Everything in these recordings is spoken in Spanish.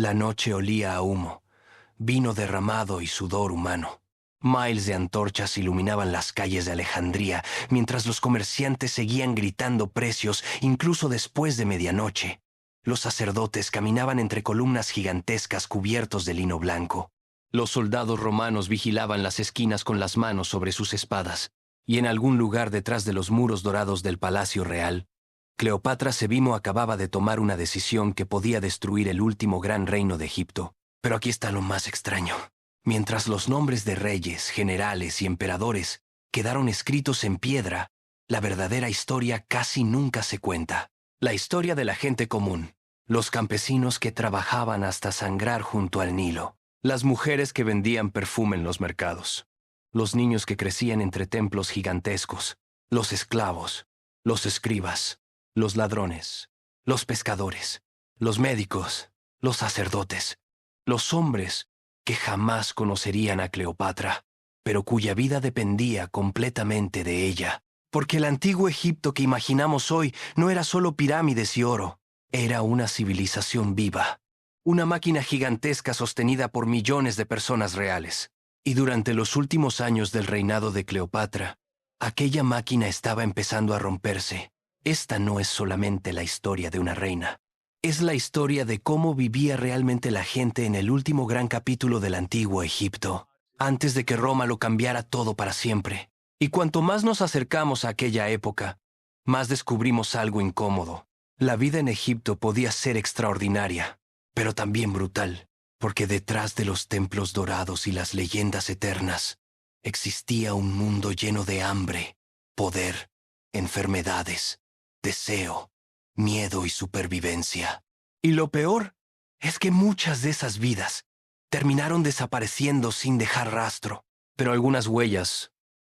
La noche olía a humo, vino derramado y sudor humano. Miles de antorchas iluminaban las calles de Alejandría, mientras los comerciantes seguían gritando precios incluso después de medianoche. Los sacerdotes caminaban entre columnas gigantescas cubiertos de lino blanco. Los soldados romanos vigilaban las esquinas con las manos sobre sus espadas, y en algún lugar detrás de los muros dorados del Palacio Real, Cleopatra Sebimo acababa de tomar una decisión que podía destruir el último gran reino de Egipto. Pero aquí está lo más extraño. Mientras los nombres de reyes, generales y emperadores quedaron escritos en piedra, la verdadera historia casi nunca se cuenta. La historia de la gente común, los campesinos que trabajaban hasta sangrar junto al Nilo, las mujeres que vendían perfume en los mercados, los niños que crecían entre templos gigantescos, los esclavos, los escribas, los ladrones, los pescadores, los médicos, los sacerdotes, los hombres que jamás conocerían a Cleopatra, pero cuya vida dependía completamente de ella. Porque el antiguo Egipto que imaginamos hoy no era solo pirámides y oro, era una civilización viva, una máquina gigantesca sostenida por millones de personas reales. Y durante los últimos años del reinado de Cleopatra, aquella máquina estaba empezando a romperse. Esta no es solamente la historia de una reina. Es la historia de cómo vivía realmente la gente en el último gran capítulo del antiguo Egipto, antes de que Roma lo cambiara todo para siempre. Y cuanto más nos acercamos a aquella época, más descubrimos algo incómodo. La vida en Egipto podía ser extraordinaria, pero también brutal, porque detrás de los templos dorados y las leyendas eternas, existía un mundo lleno de hambre, poder, enfermedades, deseo, miedo y supervivencia. Y lo peor es que muchas de esas vidas terminaron desapareciendo sin dejar rastro, pero algunas huellas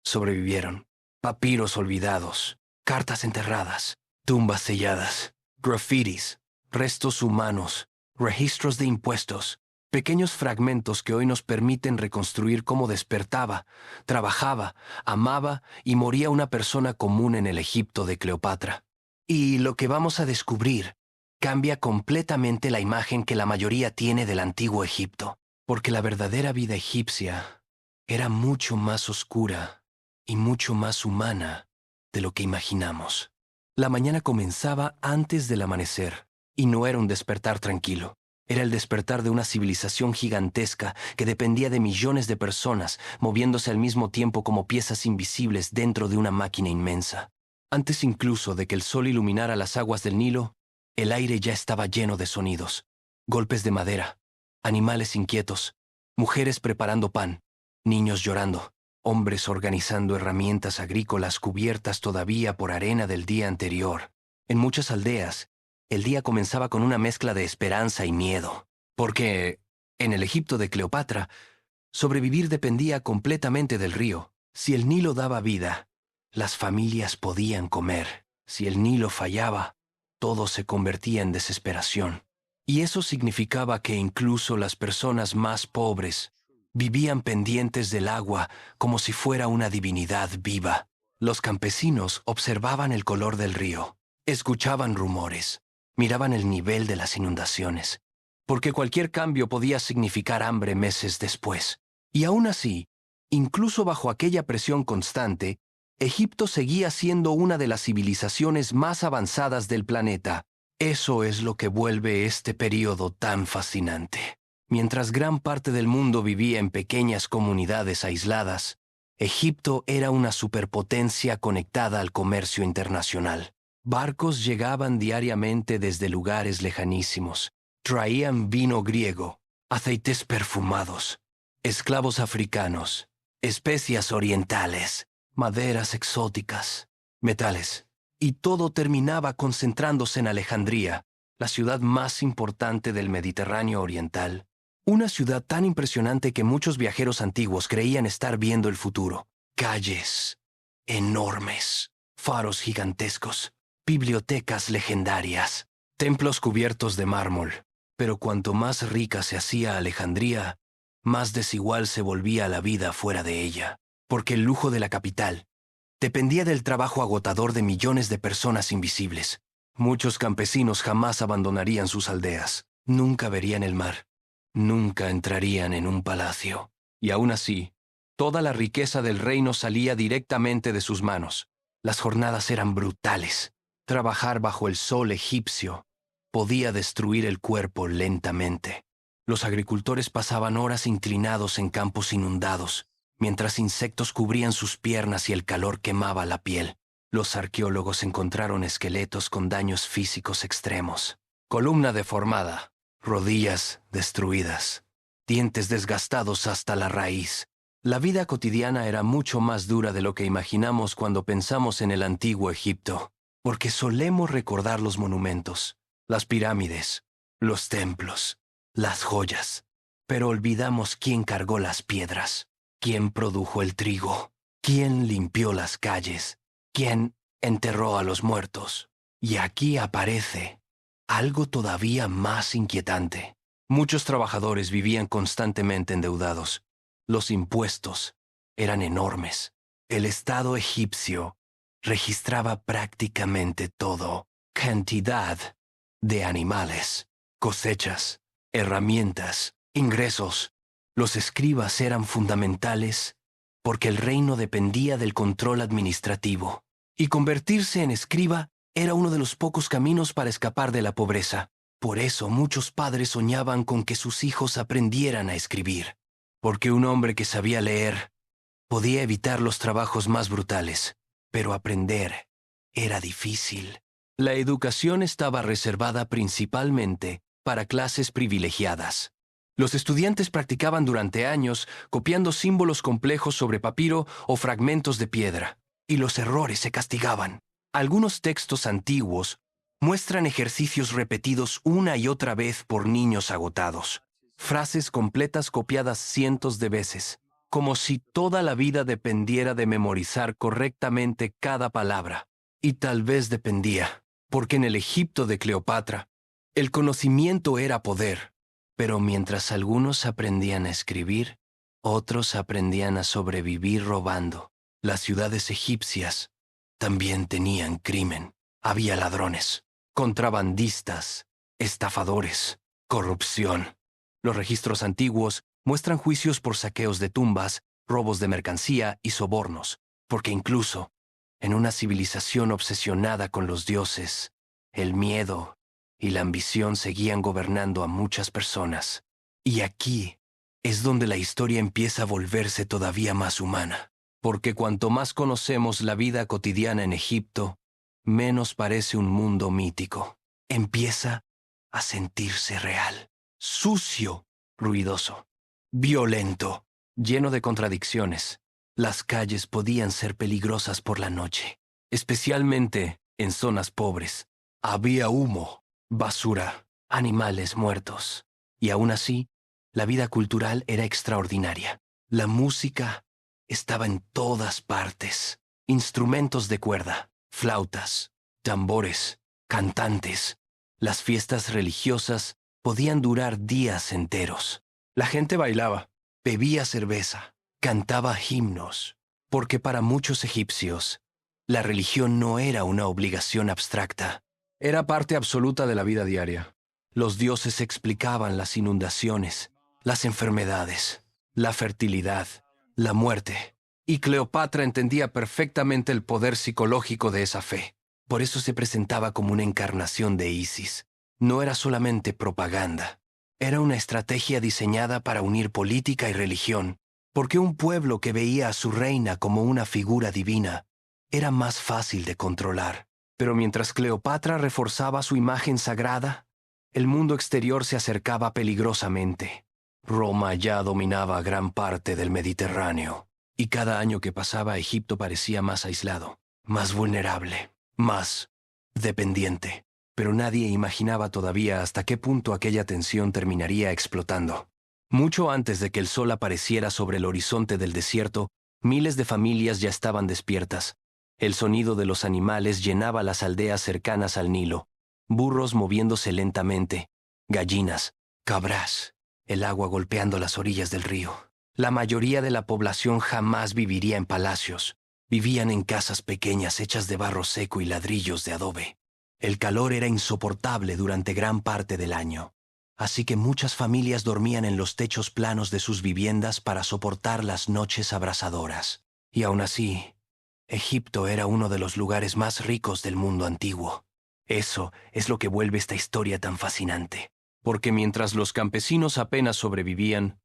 sobrevivieron. Papiros olvidados, cartas enterradas, tumbas selladas, grafitis, restos humanos, registros de impuestos, pequeños fragmentos que hoy nos permiten reconstruir cómo despertaba, trabajaba, amaba y moría una persona común en el Egipto de Cleopatra. Y lo que vamos a descubrir cambia completamente la imagen que la mayoría tiene del antiguo Egipto, porque la verdadera vida egipcia era mucho más oscura y mucho más humana de lo que imaginamos. La mañana comenzaba antes del amanecer, y no era un despertar tranquilo. Era el despertar de una civilización gigantesca que dependía de millones de personas moviéndose al mismo tiempo como piezas invisibles dentro de una máquina inmensa. Antes incluso de que el sol iluminara las aguas del Nilo, el aire ya estaba lleno de sonidos. Golpes de madera, animales inquietos, mujeres preparando pan, niños llorando, hombres organizando herramientas agrícolas cubiertas todavía por arena del día anterior. En muchas aldeas, el día comenzaba con una mezcla de esperanza y miedo, porque, en el Egipto de Cleopatra, sobrevivir dependía completamente del río. Si el Nilo daba vida, las familias podían comer. Si el Nilo fallaba, todo se convertía en desesperación. Y eso significaba que incluso las personas más pobres vivían pendientes del agua como si fuera una divinidad viva. Los campesinos observaban el color del río, escuchaban rumores, miraban el nivel de las inundaciones, porque cualquier cambio podía significar hambre meses después. Y aún así, incluso bajo aquella presión constante, Egipto seguía siendo una de las civilizaciones más avanzadas del planeta. Eso es lo que vuelve este período tan fascinante. Mientras gran parte del mundo vivía en pequeñas comunidades aisladas, Egipto era una superpotencia conectada al comercio internacional. Barcos llegaban diariamente desde lugares lejanísimos. Traían vino griego, aceites perfumados, esclavos africanos, especias orientales, maderas exóticas, metales. Y todo terminaba concentrándose en Alejandría, la ciudad más importante del Mediterráneo oriental. Una ciudad tan impresionante que muchos viajeros antiguos creían estar viendo el futuro. Calles enormes, faros gigantescos, bibliotecas legendarias, templos cubiertos de mármol. Pero cuanto más rica se hacía Alejandría, más desigual se volvía la vida fuera de ella, porque el lujo de la capital dependía del trabajo agotador de millones de personas invisibles. Muchos campesinos jamás abandonarían sus aldeas. Nunca verían el mar. Nunca entrarían en un palacio. Y aún así, toda la riqueza del reino salía directamente de sus manos. Las jornadas eran brutales. Trabajar bajo el sol egipcio podía destruir el cuerpo lentamente. Los agricultores pasaban horas inclinados en campos inundados, mientras insectos cubrían sus piernas y el calor quemaba la piel. Los arqueólogos encontraron esqueletos con daños físicos extremos. Columna deformada, rodillas destruidas, dientes desgastados hasta la raíz. La vida cotidiana era mucho más dura de lo que imaginamos cuando pensamos en el antiguo Egipto, porque solemos recordar los monumentos, las pirámides, los templos, las joyas, pero olvidamos quién cargó las piedras, quién produjo el trigo, quién limpió las calles, quién enterró a los muertos. Y aquí aparece algo todavía más inquietante. Muchos trabajadores vivían constantemente endeudados. Los impuestos eran enormes. El Estado egipcio registraba prácticamente todo: cantidad de animales, cosechas, herramientas, ingresos. Los escribas eran fundamentales porque el reino dependía del control administrativo, y convertirse en escriba era uno de los pocos caminos para escapar de la pobreza. Por eso muchos padres soñaban con que sus hijos aprendieran a escribir, porque un hombre que sabía leer podía evitar los trabajos más brutales, pero aprender era difícil. La educación estaba reservada principalmente para clases privilegiadas. Los estudiantes practicaban durante años copiando símbolos complejos sobre papiro o fragmentos de piedra, y los errores se castigaban. Algunos textos antiguos muestran ejercicios repetidos una y otra vez por niños agotados, frases completas copiadas cientos de veces, como si toda la vida dependiera de memorizar correctamente cada palabra. Y tal vez dependía, porque en el Egipto de Cleopatra, el conocimiento era poder. Pero mientras algunos aprendían a escribir, otros aprendían a sobrevivir robando. Las ciudades egipcias también tenían crimen. Había ladrones, contrabandistas, estafadores, corrupción. Los registros antiguos muestran juicios por saqueos de tumbas, robos de mercancía y sobornos, porque incluso en una civilización obsesionada con los dioses, el miedo y la ambición seguían gobernando a muchas personas. Y aquí es donde la historia empieza a volverse todavía más humana, porque cuanto más conocemos la vida cotidiana en Egipto, menos parece un mundo mítico. Empieza a sentirse real, sucio, ruidoso, violento, lleno de contradicciones. Las calles podían ser peligrosas por la noche, especialmente en zonas pobres. Había humo, basura, animales muertos. Y aún así, la vida cultural era extraordinaria. La música estaba en todas partes. Instrumentos de cuerda, flautas, tambores, cantantes. Las fiestas religiosas podían durar días enteros. La gente bailaba, bebía cerveza, cantaba himnos, porque para muchos egipcios, la religión no era una obligación abstracta. Era parte absoluta de la vida diaria. Los dioses explicaban las inundaciones, las enfermedades, la fertilidad, la muerte. Y Cleopatra entendía perfectamente el poder psicológico de esa fe. Por eso se presentaba como una encarnación de Isis. No era solamente propaganda. Era una estrategia diseñada para unir política y religión, porque un pueblo que veía a su reina como una figura divina era más fácil de controlar. Pero mientras Cleopatra reforzaba su imagen sagrada, el mundo exterior se acercaba peligrosamente. Roma ya dominaba gran parte del Mediterráneo, y cada año que pasaba Egipto parecía más aislado, más vulnerable, más dependiente. Pero nadie imaginaba todavía hasta qué punto aquella tensión terminaría explotando. Mucho antes de que el sol apareciera sobre el horizonte del desierto, miles de familias ya estaban despiertas. El sonido de los animales llenaba las aldeas cercanas al Nilo, burros moviéndose lentamente, gallinas, cabras, el agua golpeando las orillas del río. La mayoría de la población jamás viviría en palacios. Vivían en casas pequeñas hechas de barro seco y ladrillos de adobe. El calor era insoportable durante gran parte del año. así que muchas familias dormían en los techos planos de sus viviendas para soportar las noches abrasadoras. Y aún así, Egipto era uno de los lugares más ricos del mundo antiguo. Eso es lo que vuelve esta historia tan fascinante. Porque mientras los campesinos apenas sobrevivían,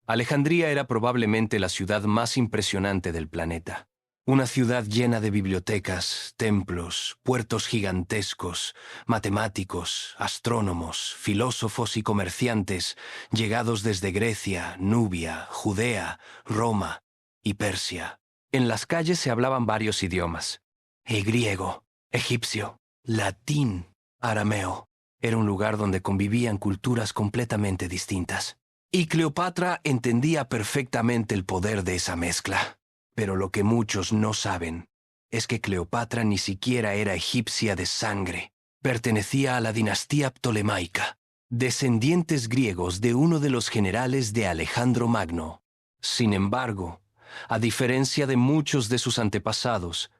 Alejandría era probablemente la ciudad más impresionante del planeta. Una ciudad llena de bibliotecas, templos, puertos gigantescos, matemáticos, astrónomos, filósofos y comerciantes llegados desde Grecia, Nubia, Judea, Roma y Persia. En las calles se hablaban varios idiomas: el griego, egipcio, latín, arameo. Era un lugar donde convivían culturas completamente distintas. Y Cleopatra entendía perfectamente el poder de esa mezcla. Pero lo que muchos no saben es que Cleopatra ni siquiera era egipcia de sangre. Pertenecía a la dinastía ptolemaica, descendientes griegos de uno de los generales de Alejandro Magno. Sin embargo, a diferencia de muchos de sus antepasados,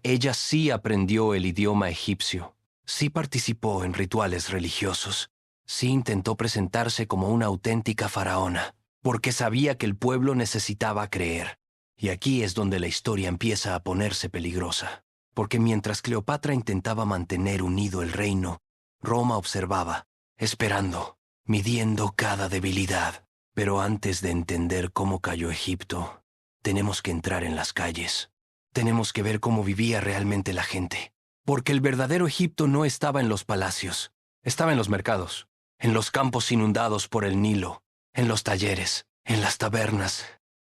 ella sí aprendió el idioma egipcio, sí participó en rituales religiosos, sí intentó presentarse como una auténtica faraona, porque sabía que el pueblo necesitaba creer. Y aquí es donde la historia empieza a ponerse peligrosa, porque mientras Cleopatra intentaba mantener unido el reino, Roma observaba, esperando, midiendo cada debilidad. Pero antes de entender cómo cayó Egipto, tenemos que entrar en las calles. Tenemos que ver cómo vivía realmente la gente. Porque el verdadero Egipto no estaba en los palacios, estaba en los mercados, en los campos inundados por el Nilo, en los talleres, en las tabernas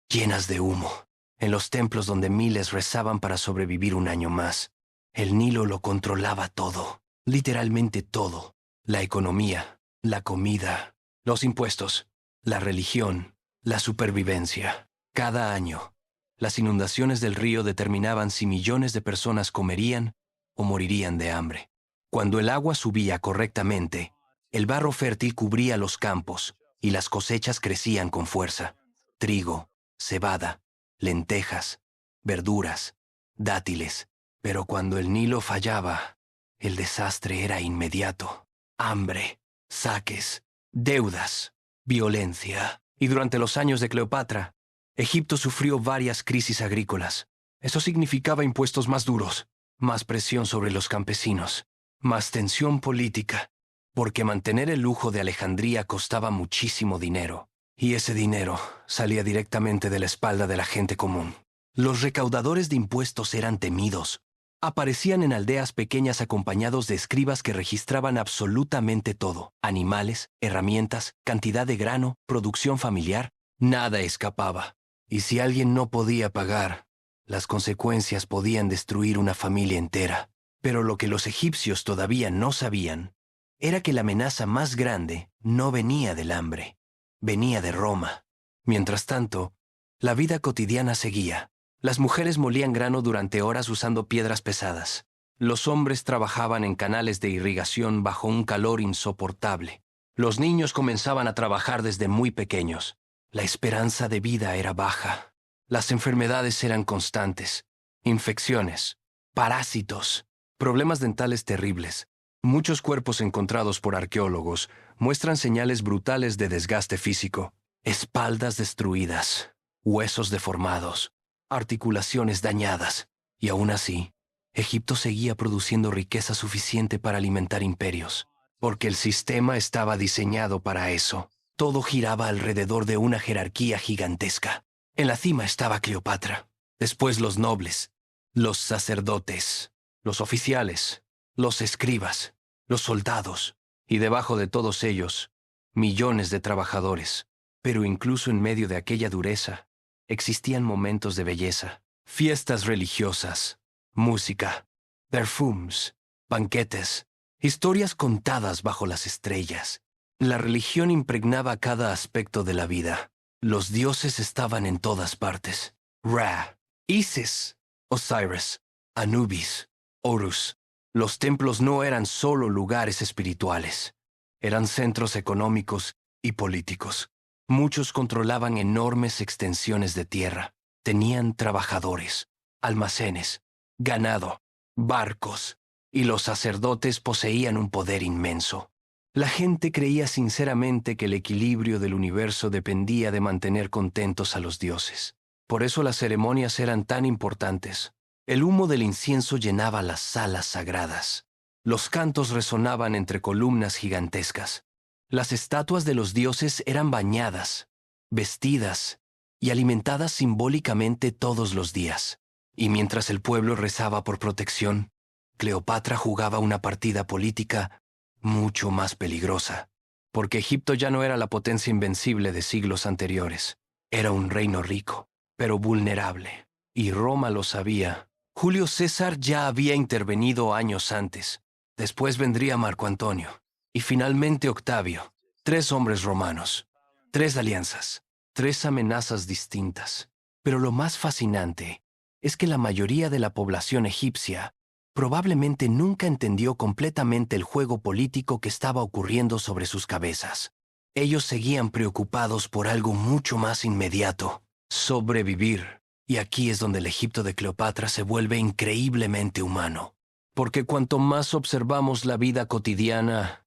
llenas de humo, en los templos donde miles rezaban para sobrevivir un año más. El Nilo lo controlaba todo, literalmente todo: la economía, la comida, los impuestos, la religión, la supervivencia. Cada año, las inundaciones del río determinaban si millones de personas comerían o morirían de hambre. Cuando el agua subía correctamente, el barro fértil cubría los campos y las cosechas crecían con fuerza: trigo, cebada, lentejas, verduras, dátiles. Pero cuando el Nilo fallaba, el desastre era inmediato: hambre, saques, deudas, violencia. Y durante los años de Cleopatra, Egipto sufrió varias crisis agrícolas. Eso significaba impuestos más duros, más presión sobre los campesinos, más tensión política, porque mantener el lujo de Alejandría costaba muchísimo dinero, y ese dinero salía directamente de la espalda de la gente común. Los recaudadores de impuestos eran temidos. Aparecían en aldeas pequeñas acompañados de escribas que registraban absolutamente todo: animales, herramientas, cantidad de grano, producción familiar. Nada escapaba. Y si alguien no podía pagar, las consecuencias podían destruir una familia entera. Pero lo que los egipcios todavía no sabían era que la amenaza más grande no venía del hambre, venía de Roma. Mientras tanto, la vida cotidiana seguía. Las mujeres molían grano durante horas usando piedras pesadas. Los hombres trabajaban en canales de irrigación bajo un calor insoportable. Los niños comenzaban a trabajar desde muy pequeños. La esperanza de vida era baja. Las enfermedades eran constantes: infecciones, parásitos, problemas dentales terribles. Muchos cuerpos encontrados por arqueólogos muestran señales brutales de desgaste físico: espaldas destruidas, huesos deformados, articulaciones dañadas. Y aún así, Egipto seguía produciendo riqueza suficiente para alimentar imperios, porque el sistema estaba diseñado para eso. Todo giraba alrededor de una jerarquía gigantesca. En la cima estaba Cleopatra, después los nobles, los sacerdotes, los oficiales, los escribas, los soldados, y debajo de todos ellos, millones de trabajadores. Pero incluso en medio de aquella dureza, existían momentos de belleza, fiestas religiosas, música, perfumes, banquetes, historias contadas bajo las estrellas. La religión impregnaba cada aspecto de la vida. Los dioses estaban en todas partes: Ra, Isis, Osiris, Anubis, Horus. Los templos no eran solo lugares espirituales, eran centros económicos y políticos. Muchos controlaban enormes extensiones de tierra. Tenían trabajadores, almacenes, ganado, barcos, y los sacerdotes poseían un poder inmenso. La gente creía sinceramente que el equilibrio del universo dependía de mantener contentos a los dioses. Por eso las ceremonias eran tan importantes. El humo del incienso llenaba las salas sagradas. Los cantos resonaban entre columnas gigantescas. Las estatuas de los dioses eran bañadas, vestidas y alimentadas simbólicamente todos los días. Y mientras el pueblo rezaba por protección, Cleopatra jugaba una partida política mucho más peligrosa, porque Egipto ya no era la potencia invencible de siglos anteriores. Era un reino rico, pero vulnerable. Y Roma lo sabía. Julio César ya había intervenido años antes. Después vendría Marco Antonio. Y finalmente Octavio. 3 hombres romanos. 3 alianzas. 3 amenazas distintas. Pero lo más fascinante es que la mayoría de la población egipcia probablemente nunca entendió completamente el juego político que estaba ocurriendo sobre sus cabezas. Ellos seguían preocupados por algo mucho más inmediato: sobrevivir. Y aquí es donde el Egipto de Cleopatra se vuelve increíblemente humano. Porque cuanto más observamos la vida cotidiana,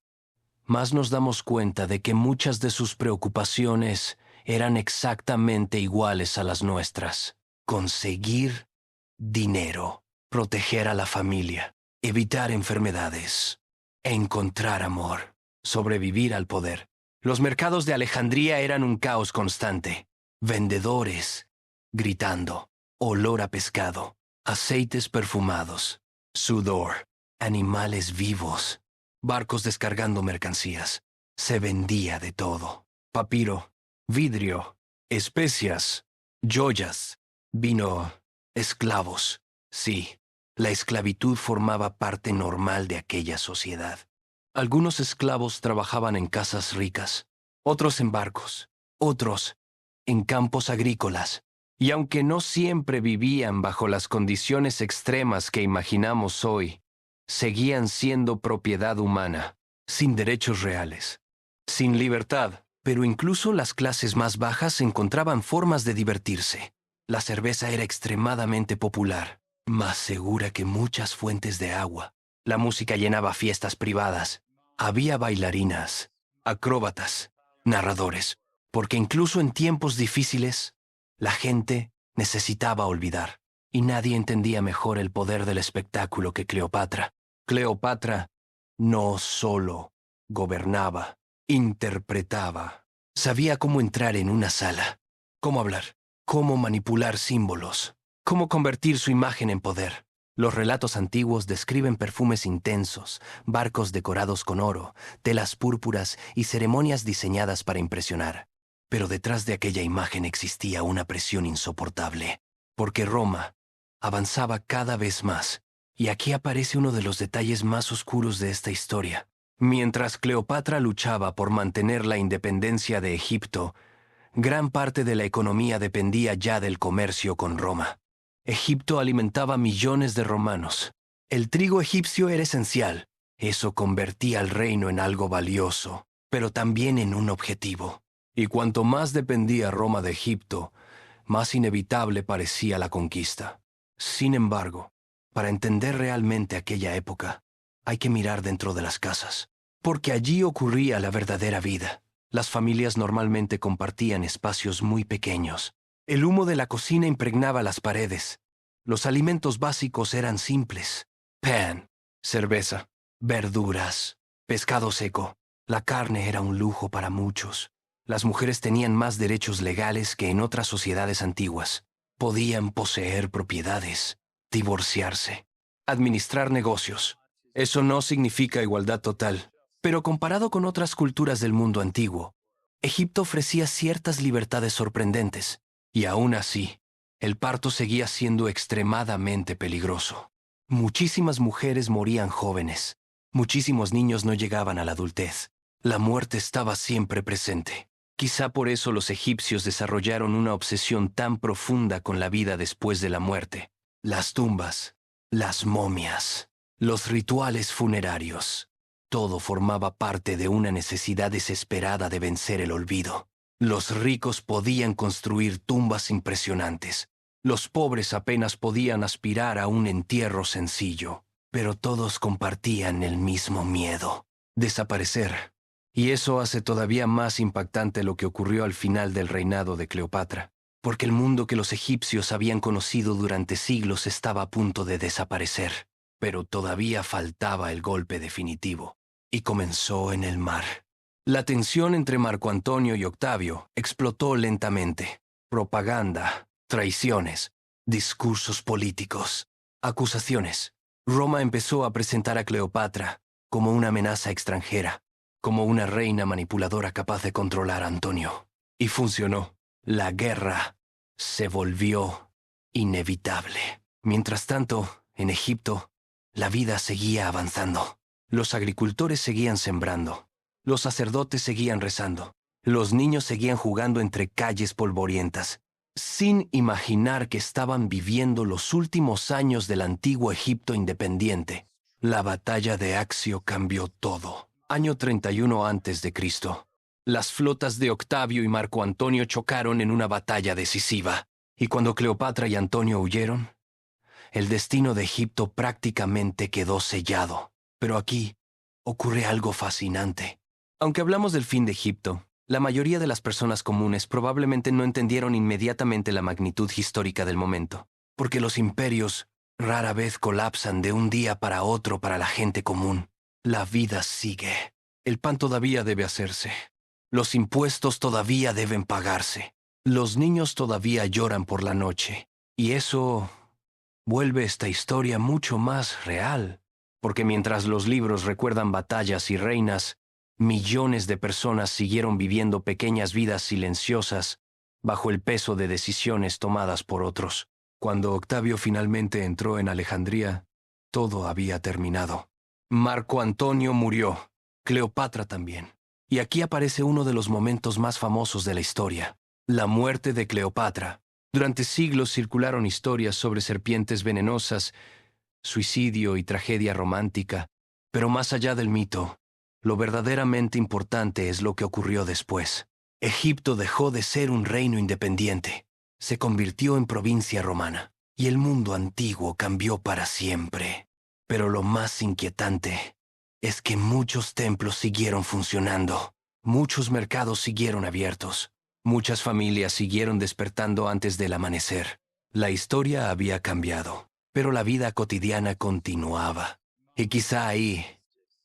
más nos damos cuenta de que muchas de sus preocupaciones eran exactamente iguales a las nuestras. Conseguir dinero, proteger a la familia, evitar enfermedades, encontrar amor, sobrevivir al poder. Los mercados de Alejandría eran un caos constante. Vendedores gritando, olor a pescado, aceites perfumados, sudor, animales vivos, barcos descargando mercancías. Se vendía de todo: papiro, vidrio, especias, joyas, vino, esclavos. Sí, la esclavitud formaba parte normal de aquella sociedad. Algunos esclavos trabajaban en casas ricas, otros en barcos, otros en campos agrícolas. Y aunque no siempre vivían bajo las condiciones extremas que imaginamos hoy, seguían siendo propiedad humana, sin derechos reales, sin libertad. Pero incluso las clases más bajas encontraban formas de divertirse. La cerveza era extremadamente popular, más segura que muchas fuentes de agua. La música llenaba fiestas privadas. Había bailarinas, acróbatas, narradores, porque incluso en tiempos difíciles, la gente necesitaba olvidar. Y nadie entendía mejor el poder del espectáculo que Cleopatra. Cleopatra no solo gobernaba, interpretaba. Sabía cómo entrar en una sala, cómo hablar, cómo manipular símbolos, cómo convertir su imagen en poder. Los relatos antiguos describen perfumes intensos, barcos decorados con oro, telas púrpuras y ceremonias diseñadas para impresionar. Pero detrás de aquella imagen existía una presión insoportable, porque Roma avanzaba cada vez más. Y aquí aparece uno de los detalles más oscuros de esta historia. Mientras Cleopatra luchaba por mantener la independencia de Egipto, gran parte de la economía dependía ya del comercio con Roma. Egipto alimentaba millones de romanos. El trigo egipcio era esencial. Eso convertía al reino en algo valioso, pero también en un objetivo. Y cuanto más dependía Roma de Egipto, más inevitable parecía la conquista. Sin embargo, para entender realmente aquella época, hay que mirar dentro de las casas, porque allí ocurría la verdadera vida. Las familias normalmente compartían espacios muy pequeños. El humo de la cocina impregnaba las paredes. Los alimentos básicos eran simples: pan, cerveza, verduras, pescado seco. La carne era un lujo para muchos. Las mujeres tenían más derechos legales que en otras sociedades antiguas. Podían poseer propiedades, divorciarse, administrar negocios. Eso no significa igualdad total, pero comparado con otras culturas del mundo antiguo, Egipto ofrecía ciertas libertades sorprendentes. Y aún así, el parto seguía siendo extremadamente peligroso. Muchísimas mujeres morían jóvenes. Muchísimos niños no llegaban a la adultez. La muerte estaba siempre presente. Quizá por eso los egipcios desarrollaron una obsesión tan profunda con la vida después de la muerte. Las tumbas, las momias, los rituales funerarios. Todo formaba parte de una necesidad desesperada de vencer el olvido. Los ricos podían construir tumbas impresionantes. Los pobres apenas podían aspirar a un entierro sencillo. Pero todos compartían el mismo miedo: desaparecer, Y eso hace todavía más impactante lo que ocurrió al final del reinado de Cleopatra, porque el mundo que los egipcios habían conocido durante siglos estaba a punto de desaparecer, pero todavía faltaba el golpe definitivo, y comenzó en el mar. La tensión entre Marco Antonio y Octavio explotó lentamente. Propaganda, traiciones, discursos políticos, acusaciones. Roma empezó a presentar a Cleopatra como una amenaza extranjera, como una reina manipuladora capaz de controlar a Antonio. Y funcionó. La guerra se volvió inevitable. Mientras tanto, en Egipto, la vida seguía avanzando. Los agricultores seguían sembrando. Los sacerdotes seguían rezando. Los niños seguían jugando entre calles polvorientas, sin imaginar que estaban viviendo los últimos años del antiguo Egipto independiente. La batalla de Accio cambió todo. Año 31 a.C. Las flotas de Octavio y Marco Antonio chocaron en una batalla decisiva. Y cuando Cleopatra y Antonio huyeron, el destino de Egipto prácticamente quedó sellado. Pero aquí ocurre algo fascinante. Aunque hablamos del fin de Egipto, la mayoría de las personas comunes probablemente no entendieron inmediatamente la magnitud histórica del momento, porque los imperios rara vez colapsan de un día para otro para la gente común. La vida sigue. El pan todavía debe hacerse. Los impuestos todavía deben pagarse. Los niños todavía lloran por la noche. Y eso vuelve esta historia mucho más real, porque mientras los libros recuerdan batallas y reinas, millones de personas siguieron viviendo pequeñas vidas silenciosas bajo el peso de decisiones tomadas por otros. Cuando Octavio finalmente entró en Alejandría, todo había terminado. Marco Antonio murió, Cleopatra también. Y aquí aparece uno de los momentos más famosos de la historia, la muerte de Cleopatra. Durante siglos circularon historias sobre serpientes venenosas, suicidio y tragedia romántica, pero más allá del mito, lo verdaderamente importante es lo que ocurrió después. Egipto dejó de ser un reino independiente, se convirtió en provincia romana, y el mundo antiguo cambió para siempre. Pero lo más inquietante es que muchos templos siguieron funcionando, muchos mercados siguieron abiertos, muchas familias siguieron despertando antes del amanecer. La historia había cambiado, pero la vida cotidiana continuaba. Y quizá ahí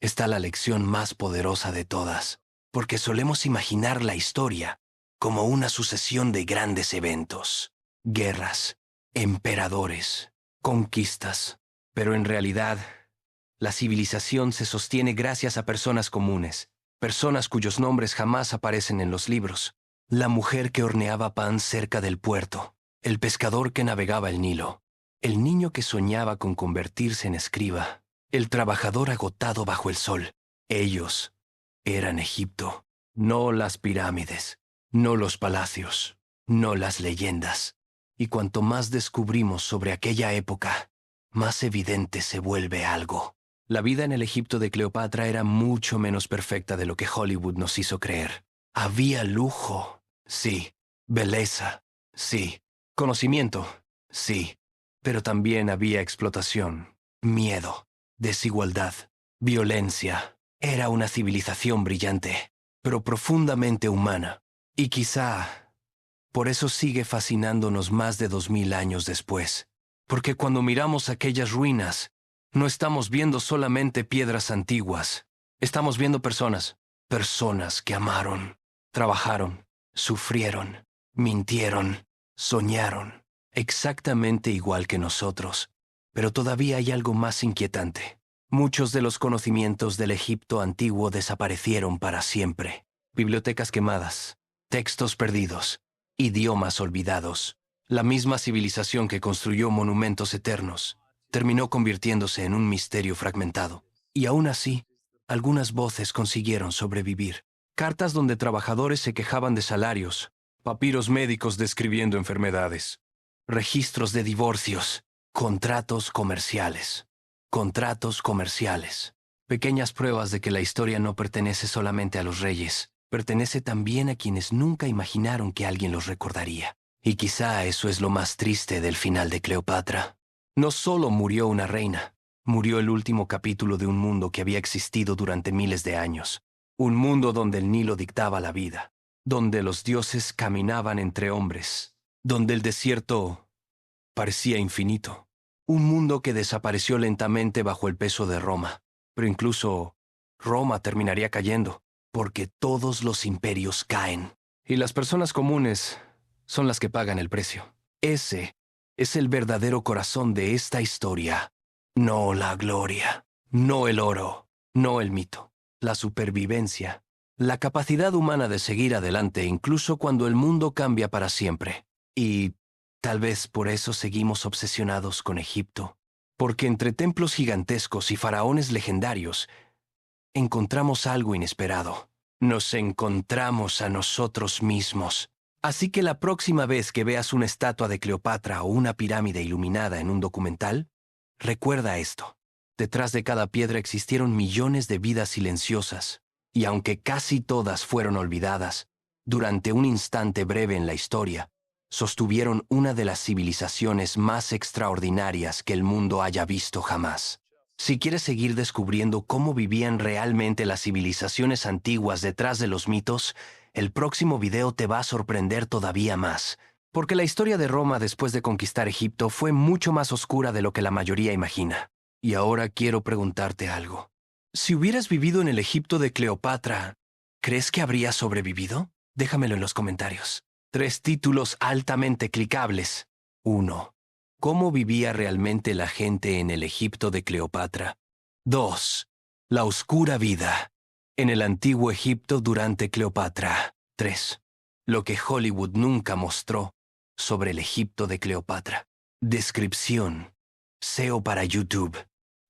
está la lección más poderosa de todas, porque solemos imaginar la historia como una sucesión de grandes eventos, guerras, emperadores, conquistas, pero en realidad, la civilización se sostiene gracias a personas comunes, personas cuyos nombres jamás aparecen en los libros. La mujer que horneaba pan cerca del puerto, el pescador que navegaba el Nilo, el niño que soñaba con convertirse en escriba, el trabajador agotado bajo el sol. Ellos eran Egipto, no las pirámides, no los palacios, no las leyendas. Y cuanto más descubrimos sobre aquella época, más evidente se vuelve algo. La vida en el Egipto de Cleopatra era mucho menos perfecta de lo que Hollywood nos hizo creer. Había lujo, sí, belleza, sí, conocimiento, sí, pero también había explotación, miedo, desigualdad, violencia. Era una civilización brillante, pero profundamente humana. Y quizá por eso sigue fascinándonos más de 2000 años después. Porque cuando miramos aquellas ruinas, no estamos viendo solamente piedras antiguas. Estamos viendo personas, personas que amaron, trabajaron, sufrieron, mintieron, soñaron, exactamente igual que nosotros. Pero todavía hay algo más inquietante. Muchos de los conocimientos del Egipto antiguo desaparecieron para siempre. Bibliotecas quemadas, textos perdidos, idiomas olvidados. La misma civilización que construyó monumentos eternos terminó convirtiéndose en un misterio fragmentado. Y aún así, algunas voces consiguieron sobrevivir. Cartas donde trabajadores se quejaban de salarios, papiros médicos describiendo enfermedades, registros de divorcios, contratos comerciales. Contratos comerciales. Pequeñas pruebas de que la historia no pertenece solamente a los reyes, pertenece también a quienes nunca imaginaron que alguien los recordaría. Y quizá eso es lo más triste del final de Cleopatra. No solo murió una reina, murió el último capítulo de un mundo que había existido durante miles de años. Un mundo donde el Nilo dictaba la vida, donde los dioses caminaban entre hombres, donde el desierto parecía infinito. Un mundo que desapareció lentamente bajo el peso de Roma. Pero incluso Roma terminaría cayendo, porque todos los imperios caen. Y las personas comunes son las que pagan el precio. Ese es el verdadero corazón de esta historia. No la gloria, no el oro, no el mito, la supervivencia, la capacidad humana de seguir adelante incluso cuando el mundo cambia para siempre. Y tal vez por eso seguimos obsesionados con Egipto, porque entre templos gigantescos y faraones legendarios encontramos algo inesperado. Nos encontramos a nosotros mismos. Así que la próxima vez que veas una estatua de Cleopatra o una pirámide iluminada en un documental, recuerda esto. Detrás de cada piedra existieron millones de vidas silenciosas, y aunque casi todas fueron olvidadas, durante un instante breve en la historia, sostuvieron una de las civilizaciones más extraordinarias que el mundo haya visto jamás. Si quieres seguir descubriendo cómo vivían realmente las civilizaciones antiguas detrás de los mitos, el próximo video te va a sorprender todavía más, porque la historia de Roma después de conquistar Egipto fue mucho más oscura de lo que la mayoría imagina. Y ahora quiero preguntarte algo. Si hubieras vivido en el Egipto de Cleopatra, ¿crees que habrías sobrevivido? Déjamelo en los comentarios. 3 títulos altamente clicables. 1. ¿Cómo vivía realmente la gente en el Egipto de Cleopatra? 2. La oscura vida en el antiguo Egipto durante Cleopatra. 3. Lo que Hollywood nunca mostró sobre el Egipto de Cleopatra. Descripción. SEO para YouTube.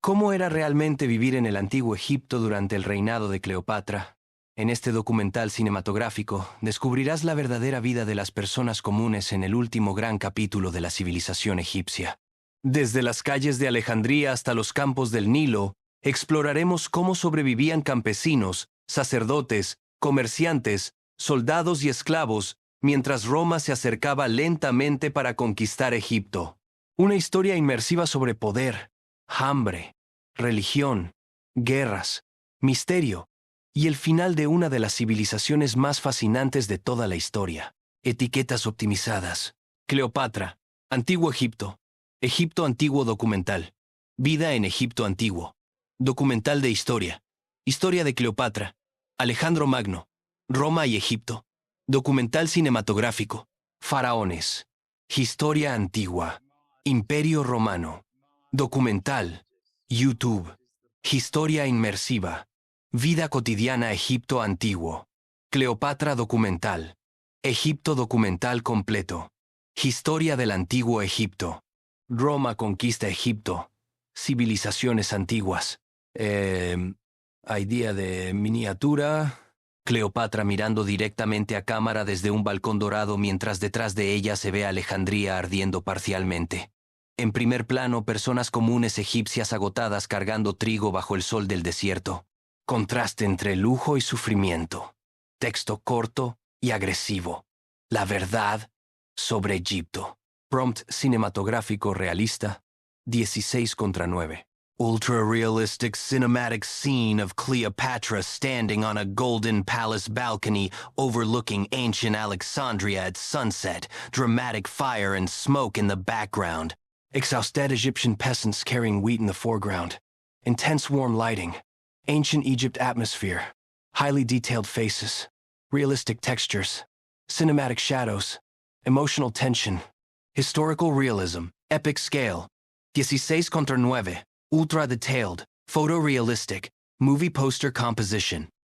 ¿Cómo era realmente vivir en el antiguo Egipto durante el reinado de Cleopatra? En este documental cinematográfico descubrirás la verdadera vida de las personas comunes en el último gran capítulo de la civilización egipcia. Desde las calles de Alejandría hasta los campos del Nilo, exploraremos cómo sobrevivían campesinos, sacerdotes, comerciantes, soldados y esclavos mientras Roma se acercaba lentamente para conquistar Egipto. Una historia inmersiva sobre poder, hambre, religión, guerras, misterio y el final de una de las civilizaciones más fascinantes de toda la historia. Etiquetas optimizadas. Cleopatra, Antiguo Egipto, Egipto Antiguo Documental, Vida en Egipto Antiguo, Documental de Historia, Historia de Cleopatra, Alejandro Magno, Roma y Egipto, Documental cinematográfico, Faraones, Historia Antigua, Imperio Romano, Documental, YouTube, Historia Inmersiva, Vida cotidiana Egipto Antiguo, Cleopatra Documental, Egipto Documental completo, Historia del Antiguo Egipto, Roma conquista Egipto, Civilizaciones antiguas. Idea de miniatura. Cleopatra mirando directamente a cámara desde un balcón dorado mientras detrás de ella se ve Alejandría ardiendo parcialmente. En primer plano, personas comunes egipcias agotadas cargando trigo bajo el sol del desierto. Contraste entre lujo y sufrimiento. Texto corto y agresivo. La verdad sobre Egipto. Prompt cinematográfico realista. 16:9. Ultra-realistic cinematic scene of Cleopatra standing on a golden palace balcony overlooking ancient Alexandria at sunset. Dramatic fire and smoke in the background. Exhausted Egyptian peasants carrying wheat in the foreground. Intense warm lighting. Ancient Egypt atmosphere. Highly detailed faces. Realistic textures. Cinematic shadows. Emotional tension. Historical realism. Epic scale. 16:9. Ultra detailed. Photorealistic. Movie poster composition.